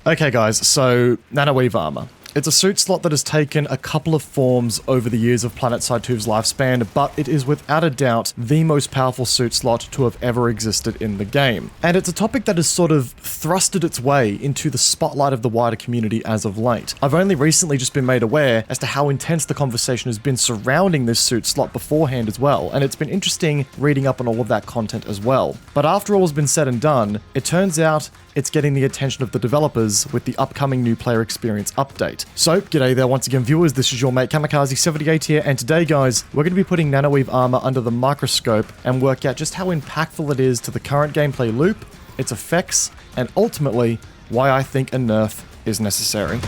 Okay guys, so Nanoweave Armour. It's a suit slot that has taken a couple of forms over the years of Planetside 2's lifespan, but it is without a doubt the most powerful suit slot to have ever existed in the game. And it's a topic that has sort of thrusted its way into the spotlight of the wider community as of late. I've only recently just been made aware as to how intense the conversation has been surrounding this suit slot beforehand as well, and it's been interesting reading up on all of that content as well. But after all has been said and done, it turns out it's getting the attention of the developers with the upcoming new player experience update. So, g'day there once again viewers, this is your mate Kamikaze78 here, and today guys, we're going to be putting Nanoweave Armour under the microscope and work out just how impactful it is to the current gameplay loop, its effects, and ultimately, why I think a nerf is necessary.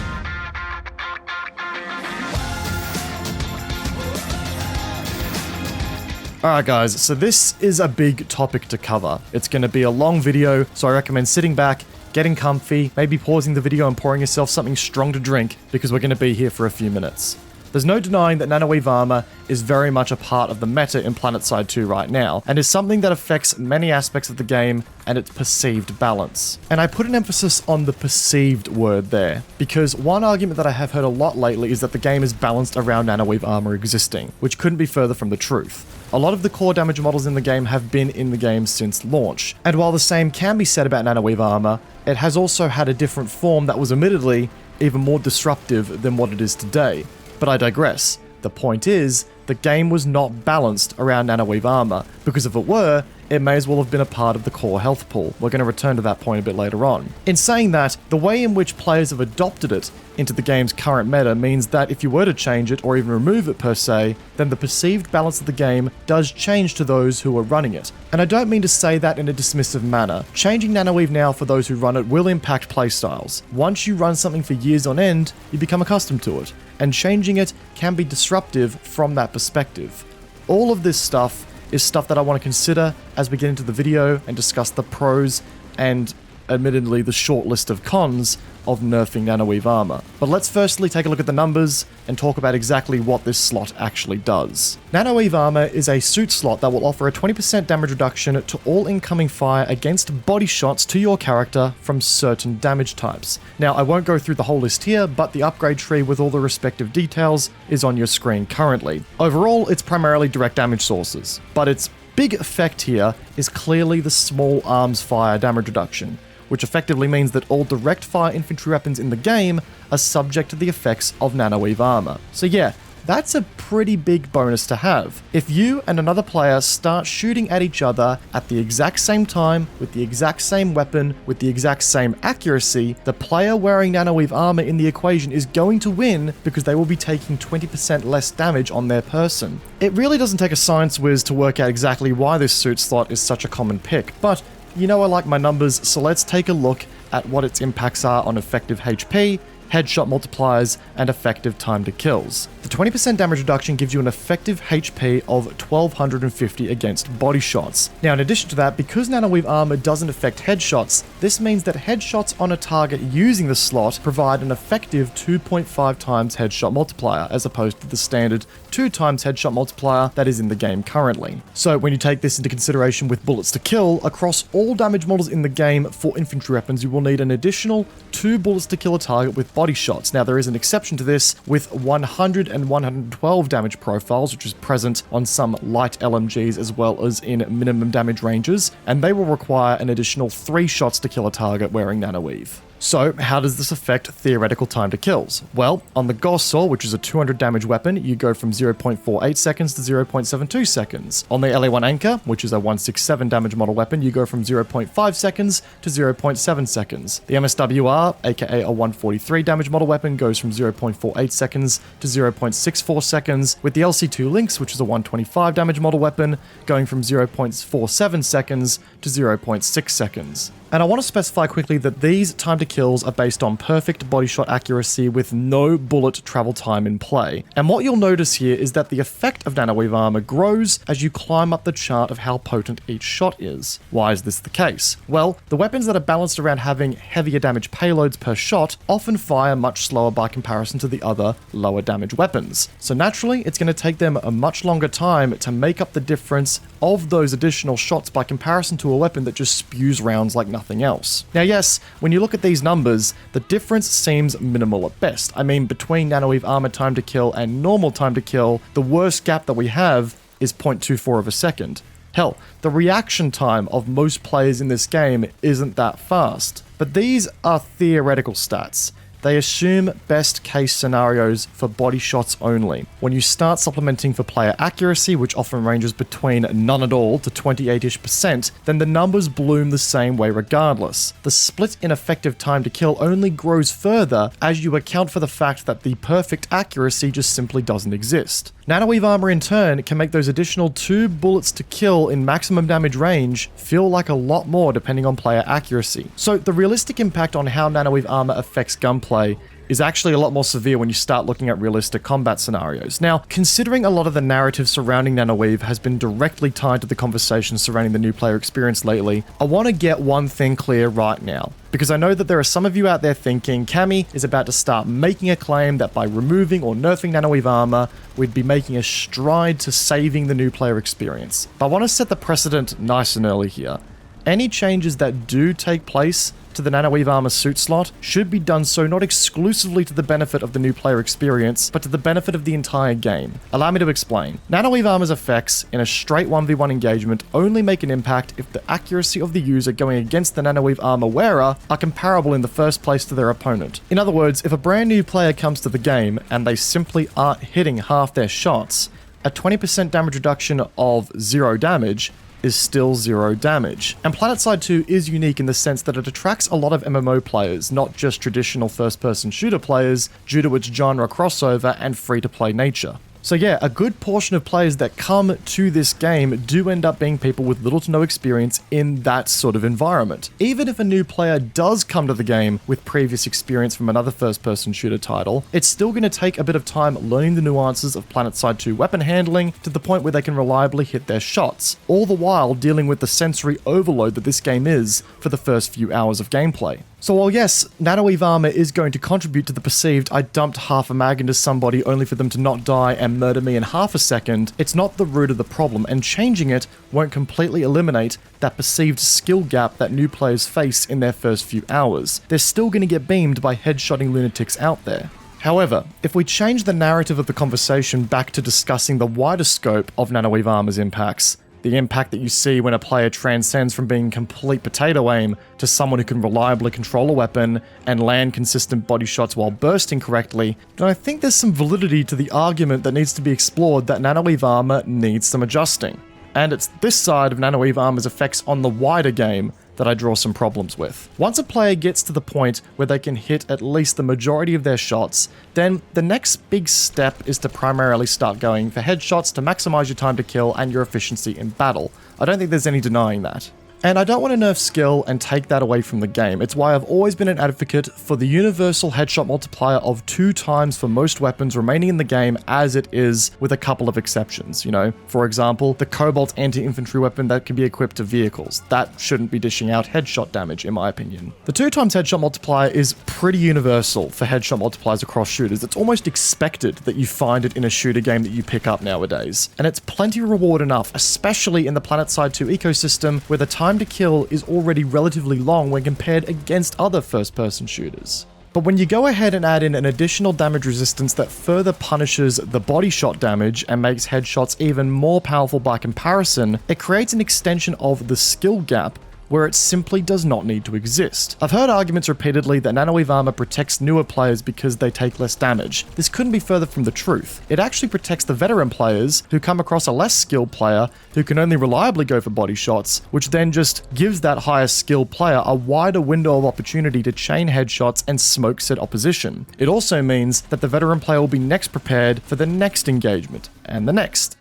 Alright guys, so this is a big topic to cover. It's going to be a long video, so I recommend sitting back, getting comfy, maybe pausing the video and pouring yourself something strong to drink, because we're going to be here for a few minutes. There's no denying that Nanoweave Armour is very much a part of the meta in Planetside 2 right now, and is something that affects many aspects of the game and its perceived balance. And I put an emphasis on the perceived word there, because one argument that I have heard a lot lately is that the game is balanced around Nanoweave Armour existing, which couldn't be further from the truth. A lot of the core damage models in the game have been in the game since launch, and while the same can be said about Nanoweave Armour, it has also had a different form that was admittedly even more disruptive than what it is today. But I digress. The point is, the game was not balanced around Nanoweave Armour, because if it were, it may as well have been a part of the core health pool. We're going to return to that point a bit later on. In saying that, the way in which players have adopted it into the game's current meta means that if you were to change it or even remove it per se, then the perceived balance of the game does change to those who are running it. And I don't mean to say that in a dismissive manner. Changing Nanoweave now for those who run it will impact playstyles. Once you run something for years on end, you become accustomed to it, and changing it can be disruptive from that perspective. All of this stuff is stuff that I want to consider as we get into the video and discuss the pros and, admittedly, the short list of cons of nerfing Nanoweave Armour. But let's firstly take a look at the numbers and talk about exactly what this slot actually does. Nanoweave Armour is a suit slot that will offer a 20% damage reduction to all incoming fire against body shots to your character from certain damage types. Now, I won't go through the whole list here, but the upgrade tree with all the respective details is on your screen currently. Overall, it's primarily direct damage sources, but its big effect here is clearly the small arms fire damage reduction, which effectively means that all direct fire infantry weapons in the game are subject to the effects of Nanoweave Armour. So yeah, that's a pretty big bonus to have. If you and another player start shooting at each other at the exact same time, with the exact same weapon, with the exact same accuracy, the player wearing Nanoweave Armour in the equation is going to win because they will be taking 20% less damage on their person. It really doesn't take a science whiz to work out exactly why this suit slot is such a common pick, but you know I like my numbers, so let's take a look at what its impacts are on effective HP, headshot multipliers, and effective time to kills. The 20% damage reduction gives you an effective HP of 1250 against body shots. Now, in addition to that, because Nanoweave Armour doesn't affect headshots, this means that headshots on a target using the slot provide an effective 2.5 times headshot multiplier, as opposed to the standard 2 times headshot multiplier that is in the game currently. So when you take this into consideration with bullets to kill, across all damage models in the game for infantry weapons, you will need an additional 2 bullets to kill a target with body shots. Now, there is an exception to this with 100 and 112 damage profiles, which is present on some light LMGs as well as in minimum damage ranges, and they will require an additional 3 shots to kill a target wearing Nanoweave. So, how does this affect theoretical time to kills? Well, on the Gauss Saw, which is a 200 damage weapon, you go from 0.48 seconds to 0.72 seconds. On the LA1 Anchor, which is a 167 damage model weapon, you go from 0.5 seconds to 0.7 seconds. The MSWR, aka a 143 damage model weapon, goes from 0.48 seconds to 0.64 seconds, with the LC2 Lynx, which is a 125 damage model weapon, going from 0.47 seconds to 0.6 seconds. And I want to specify quickly that these time to kills are based on perfect body shot accuracy with no bullet travel time in play. And what you'll notice here is that the effect of Nanoweave Armour grows as you climb up the chart of how potent each shot is. Why is this the case? Well, the weapons that are balanced around having heavier damage payloads per shot often fire much slower by comparison to the other lower damage weapons. So naturally, it's going to take them a much longer time to make up the difference of those additional shots by comparison to a weapon that just spews rounds like nothing else. Now yes, when you look at these numbers, the difference seems minimal at best. I mean, between Nanoweave Armour time to kill and normal time to kill, the worst gap that we have is 0.24 of a second. Hell, the reaction time of most players in this game isn't that fast. But these are theoretical stats. They assume best case scenarios for body shots only. When you start supplementing for player accuracy, which often ranges between none at all to 28-ish%, then the numbers bloom the same way regardless. The split in effective time to kill only grows further as you account for the fact that the perfect accuracy just simply doesn't exist. Nanoweave Armour in turn can make those additional 2 bullets to kill in maximum damage range feel like a lot more depending on player accuracy. So the realistic impact on how Nanoweave Armour affects gunplay is actually a lot more severe when you start looking at realistic combat scenarios. Now, considering a lot of the narrative surrounding Nanoweave has been directly tied to the conversation surrounding the new player experience lately, I want to get one thing clear right now. Because I know that there are some of you out there thinking Cammy is about to start making a claim that by removing or nerfing Nanoweave Armour, we'd be making a stride to saving the new player experience. But I want to set the precedent nice and early here. Any changes that do take place to the Nanoweave Armour suit slot should be done so not exclusively to the benefit of the new player experience, but to the benefit of the entire game. Allow me to explain. Nanoweave Armour's effects in a straight 1v1 engagement only make an impact if the accuracy of the user going against the Nanoweave Armour wearer are comparable in the first place to their opponent. In other words, if a brand new player comes to the game and they simply aren't hitting half their shots, a 20% damage reduction of 0 damage is still 0 damage. And Planetside 2 is unique in the sense that it attracts a lot of MMO players, not just traditional first-person shooter players, due to its genre crossover and free-to-play nature. So yeah, a good portion of players that come to this game do end up being people with little to no experience in that sort of environment. Even if a new player does come to the game with previous experience from another first-person shooter title, it's still going to take a bit of time learning the nuances of Planetside 2 weapon handling to the point where they can reliably hit their shots, all the while dealing with the sensory overload that this game is for the first few hours of gameplay. So while yes, Nanoweave Armour is going to contribute to the perceived I dumped half a mag into somebody only for them to not die and murder me in half a second, it's not the root of the problem, and changing it won't completely eliminate that perceived skill gap that new players face in their first few hours. They're still going to get beamed by headshotting lunatics out there. However, if we change the narrative of the conversation back to discussing the wider scope of Nanoweave Armour's impacts, the impact that you see when a player transcends from being complete potato aim to someone who can reliably control a weapon and land consistent body shots while bursting correctly, then I think there's some validity to the argument that needs to be explored that Nanoweave Armour needs some adjusting. And it's this side of Nanoweave Armour's effects on the wider game that I draw some problems with. Once a player gets to the point where they can hit at least the majority of their shots, then the next big step is to primarily start going for headshots to maximize your time to kill and your efficiency in battle. I don't think there's any denying that. And I don't want to nerf skill and take that away from the game. It's why I've always been an advocate for the universal headshot multiplier of 2 times for most weapons remaining in the game as it is, with a couple of exceptions, you know. For example, the Cobalt anti-infantry weapon that can be equipped to vehicles. That shouldn't be dishing out headshot damage, in my opinion. The 2 times headshot multiplier is pretty universal for headshot multipliers across shooters. It's almost expected that you find it in a shooter game that you pick up nowadays. And it's plenty reward enough, especially in the Planetside 2 ecosystem, where the time to kill is already relatively long when compared against other first-person shooters. But when you go ahead and add in an additional damage resistance that further punishes the body shot damage and makes headshots even more powerful by comparison, it creates an extension of the skill gap where it simply does not need to exist. I've heard arguments repeatedly that Nanoweave Armour protects newer players because they take less damage. This couldn't be further from the truth. It actually protects the veteran players who come across a less skilled player who can only reliably go for body shots, which then just gives that higher skilled player a wider window of opportunity to chain headshots and smoke said opposition. It also means that the veteran player will be next prepared for the next engagement, and the next,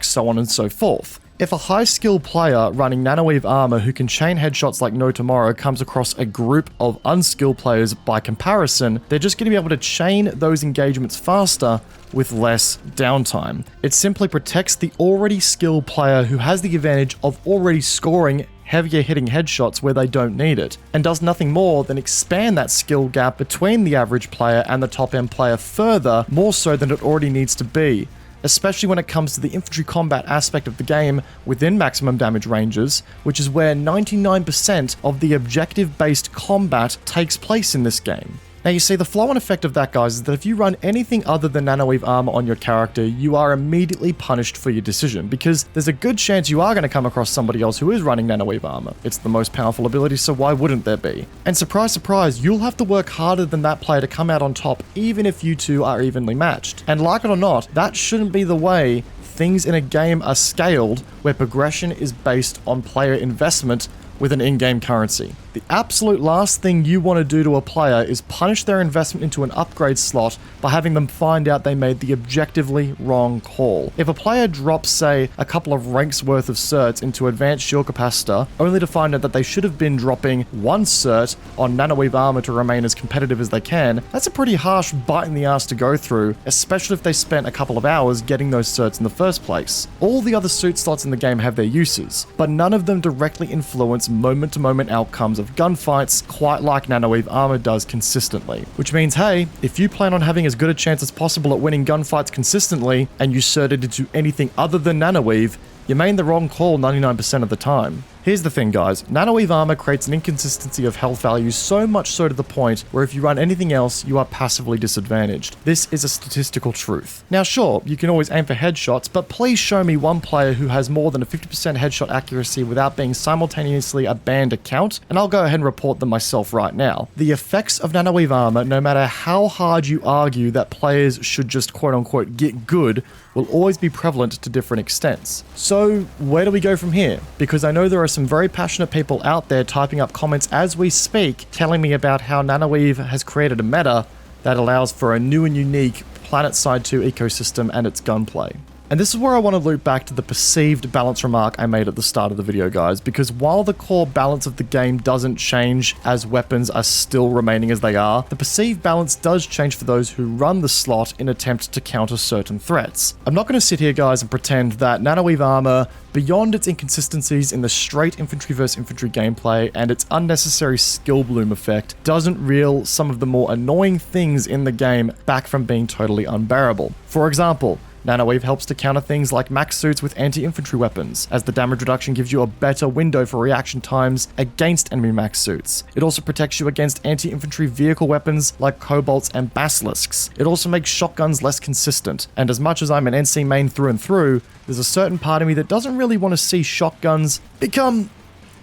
so on and so forth. If a high-skilled player running Nanoweave Armour who can chain headshots like no tomorrow comes across a group of unskilled players by comparison, they're just going to be able to chain those engagements faster with less downtime. It simply protects the already skilled player who has the advantage of already scoring heavier hitting headshots where they don't need it, and does nothing more than expand that skill gap between the average player and the top end player further, more so than it already needs to be. especially when it comes to the infantry combat aspect of the game within maximum damage ranges, which is where 99% of the objective-based combat takes place in this game. Now you see, the flow-on effect of that, guys, is that if you run anything other than Nanoweave Armour on your character, you are immediately punished for your decision, because there's a good chance you are going to come across somebody else who is running Nanoweave Armour. It's the most powerful ability, so why wouldn't there be? And surprise, surprise, you'll have to work harder than that player to come out on top, even if you two are evenly matched. And like it or not, that shouldn't be the way things in a game are scaled, where progression is based on player investment with an in-game currency. The absolute last thing you want to do to a player is punish their investment into an upgrade slot by having them find out they made the objectively wrong call. If a player drops, say, a couple of ranks worth of certs into advanced shield capacitor, only to find out that they should have been dropping one cert on Nanoweave Armour to remain as competitive as they can, that's a pretty harsh bite in the ass to go through, especially if they spent a couple of hours getting those certs in the first place. All the other suit slots in the game have their uses, but none of them directly influence moment-to-moment outcomes of gunfights quite like Nanoweave Armour does consistently. Which means, hey, if you plan on having as good a chance as possible at winning gunfights consistently, and you certed into anything other than Nanoweave, you made the wrong call 99% of the time. Here's the thing, guys. Nanoweave Armour creates an inconsistency of health values, so much so to the point where if you run anything else, you are passively disadvantaged. This is a statistical truth. Now sure, you can always aim for headshots, but please show me one player who has more than a 50% headshot accuracy without being simultaneously a banned account, and I'll go ahead and report them myself right now. The effects of Nanoweave Armour, no matter how hard you argue that players should just quote-unquote get good, will always be prevalent to different extents. So where do we go from here? Because I know there are some very passionate people out there typing up comments as we speak, telling me about how Nanoweave has created a meta that allows for a new and unique Planetside 2 ecosystem and its gunplay. And this is where I want to loop back to the perceived balance remark I made at the start of the video, guys, because while the core balance of the game doesn't change as weapons are still remaining as they are, the perceived balance does change for those who run the slot in attempt to counter certain threats. I'm not going to sit here, guys, and pretend that Nanoweave Armour, beyond its inconsistencies in the straight infantry versus infantry gameplay and its unnecessary skill bloom effect, doesn't reel some of the more annoying things in the game back from being totally unbearable. For example, Nanoweave helps to counter things like max suits with anti-infantry weapons, as the damage reduction gives you a better window for reaction times against enemy max suits. It also protects you against anti-infantry vehicle weapons like kobolds and basilisks. It also makes shotguns less consistent, and as much as I'm an NC main through and through, there's a certain part of me that doesn't really want to see shotguns become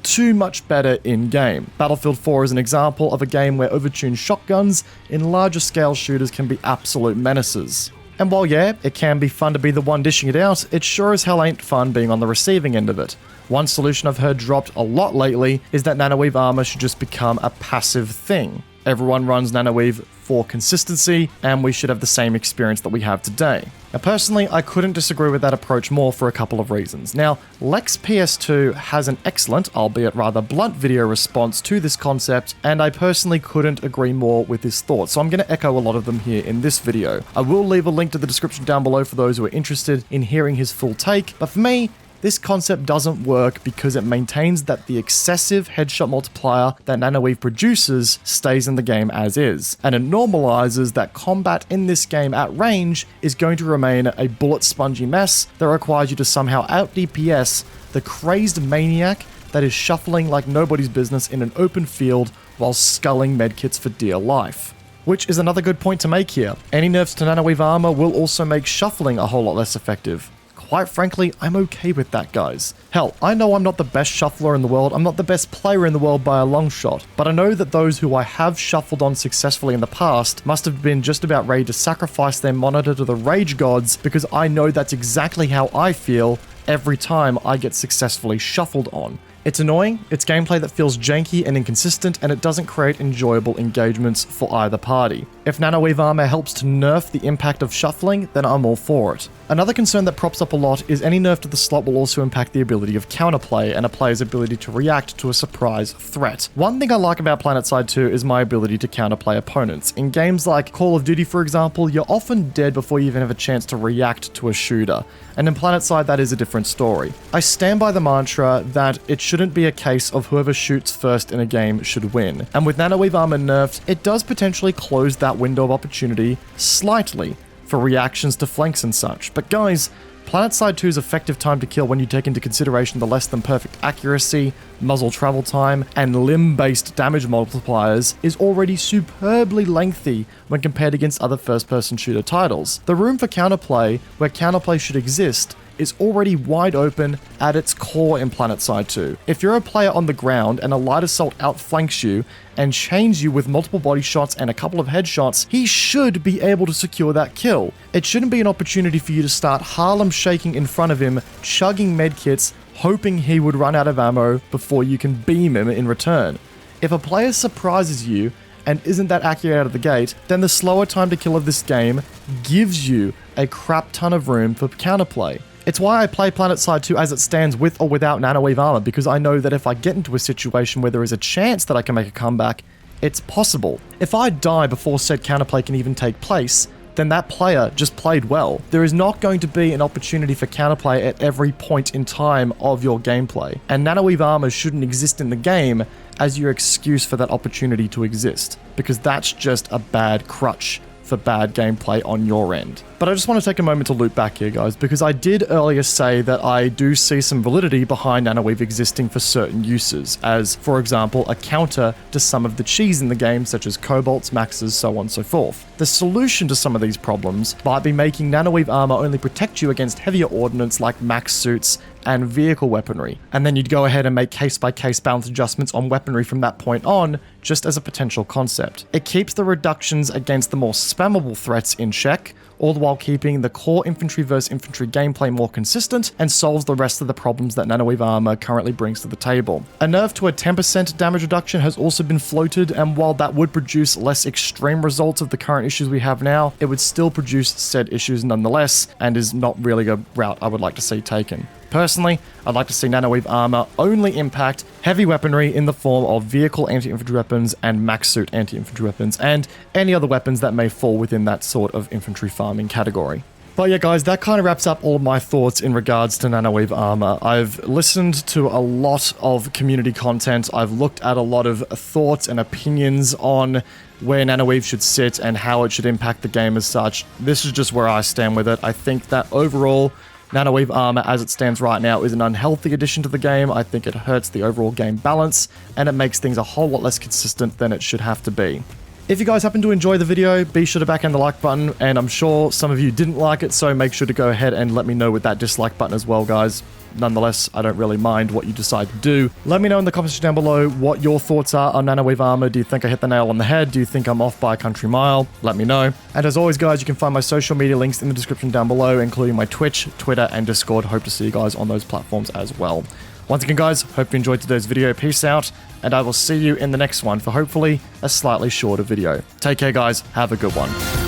too much better in-game. Battlefield 4 is an example of a game where overtuned shotguns in larger scale shooters can be absolute menaces. And while yeah, it can be fun to be the one dishing it out, it sure as hell ain't fun being on the receiving end of it. One solution I've heard dropped a lot lately is that Nanoweave Armour should just become a passive thing. Everyone runs Nanoweave for consistency, and we should have the same experience that we have today. Now personally, I couldn't disagree with that approach more for a couple of reasons. Now, Lex PS2 has an excellent, albeit rather blunt video response to this concept, and I personally couldn't agree more with his thoughts, so I'm going to echo a lot of them here in this video. I will leave a link to the description down below for those who are interested in hearing his full take, but for me, this concept doesn't work because it maintains that the excessive headshot multiplier that Nanoweave produces stays in the game as is, and it normalizes that combat in this game at range is going to remain a bullet spongy mess that requires you to somehow out DPS the crazed maniac that is shuffling like nobody's business in an open field while sculling medkits for dear life. Which is another good point to make here. Any nerfs to Nanoweave Armour will also make shuffling a whole lot less effective. Quite frankly, I'm okay with that, guys. Hell, I know I'm not the best shuffler in the world, I'm not the best player in the world by a long shot, but I know that those who I have shuffled on successfully in the past must have been just about ready to sacrifice their monitor to the rage gods, because I know that's exactly how I feel every time I get successfully shuffled on. It's annoying, it's gameplay that feels janky and inconsistent, and it doesn't create enjoyable engagements for either party. If Nanoweave Armour helps to nerf the impact of shuffling, then I'm all for it. Another concern that props up a lot is any nerf to the slot will also impact the ability of counterplay and a player's ability to react to a surprise threat. One thing I like about Planetside 2 is my ability to counterplay opponents. In games like Call of Duty, for example, you're often dead before you even have a chance to react to a shooter, and in Planetside that is a different story. I stand by the mantra that it shouldn't be a case of whoever shoots first in a game should win, and with Nanoweave Armour nerfed, it does potentially close that window of opportunity slightly, for reactions to flanks and such. But guys, Planetside 2's effective time to kill when you take into consideration the less than perfect accuracy, muzzle travel time, and limb-based damage multipliers is already superbly lengthy when compared against other first-person shooter titles. The room for counterplay, where counterplay should exist, is already wide open at its core in Planetside 2. If you're a player on the ground and a light assault outflanks you and chains you with multiple body shots and a couple of headshots, he should be able to secure that kill. It shouldn't be an opportunity for you to start Harlem shaking in front of him, chugging medkits, hoping he would run out of ammo before you can beam him in return. If a player surprises you and isn't that accurate out of the gate, then the slower time to kill of this game gives you a crap ton of room for counterplay. It's why I play Planetside 2 as it stands with or without Nanoweave Armour, because I know that if I get into a situation where there is a chance that I can make a comeback, it's possible. If I die before said counterplay can even take place, then that player just played well. There is not going to be an opportunity for counterplay at every point in time of your gameplay, and Nanoweave Armour shouldn't exist in the game as your excuse for that opportunity to exist, because that's just a bad crutch for bad gameplay on your end. But I just want to take a moment to loop back here, guys, because I did earlier say that I do see some validity behind Nanoweave existing for certain uses, as, for example, a counter to some of the cheese in the game, such as cobalts, maxes, so on and so forth. The solution to some of these problems might be making Nanoweave Armour only protect you against heavier ordnance like max suits and vehicle weaponry, and then you'd go ahead and make case-by-case balance adjustments on weaponry from that point on, just as a potential concept. It keeps the reductions against the more spammable threats in check, all the while keeping the core infantry versus infantry gameplay more consistent, and solves the rest of the problems that Nanoweave Armour currently brings to the table. A nerf to a 10% damage reduction has also been floated, and while that would produce less extreme results of the current issues we have now, it would still produce said issues nonetheless, and is not really a route I would like to see taken. Personally, I'd like to see Nanoweave Armour only impact heavy weaponry in the form of vehicle anti-infantry weapons and max suit anti-infantry weapons, and any other weapons that may fall within that sort of infantry farming category. But yeah, guys, that kind of wraps up all of my thoughts in regards to Nanoweave Armour. I've listened to a lot of community content. I've looked at a lot of thoughts and opinions on where Nanoweave should sit and how it should impact the game as such. This is just where I stand with it. I think that overall, Nanoweave Armour, as it stands right now, is an unhealthy addition to the game. I think it hurts the overall game balance, and it makes things a whole lot less consistent than it should have to be. If you guys happen to enjoy the video, be sure to backhand the like button, and I'm sure some of you didn't like it, so make sure to go ahead and let me know with that dislike button as well, guys. Nonetheless, I don't really mind what you decide to do. Let me know in the comments down below what your thoughts are on Nanoweave Armour. Do you think I hit the nail on the head? Do you think I'm off by a country mile? Let me know. And as always, guys, you can find my social media links in the description down below, including my Twitch, Twitter, and Discord. Hope to see you guys on those platforms as well. Once again, guys, hope you enjoyed today's video. Peace out, and I will see you in the next one for hopefully a slightly shorter video. Take care, guys. Have a good one.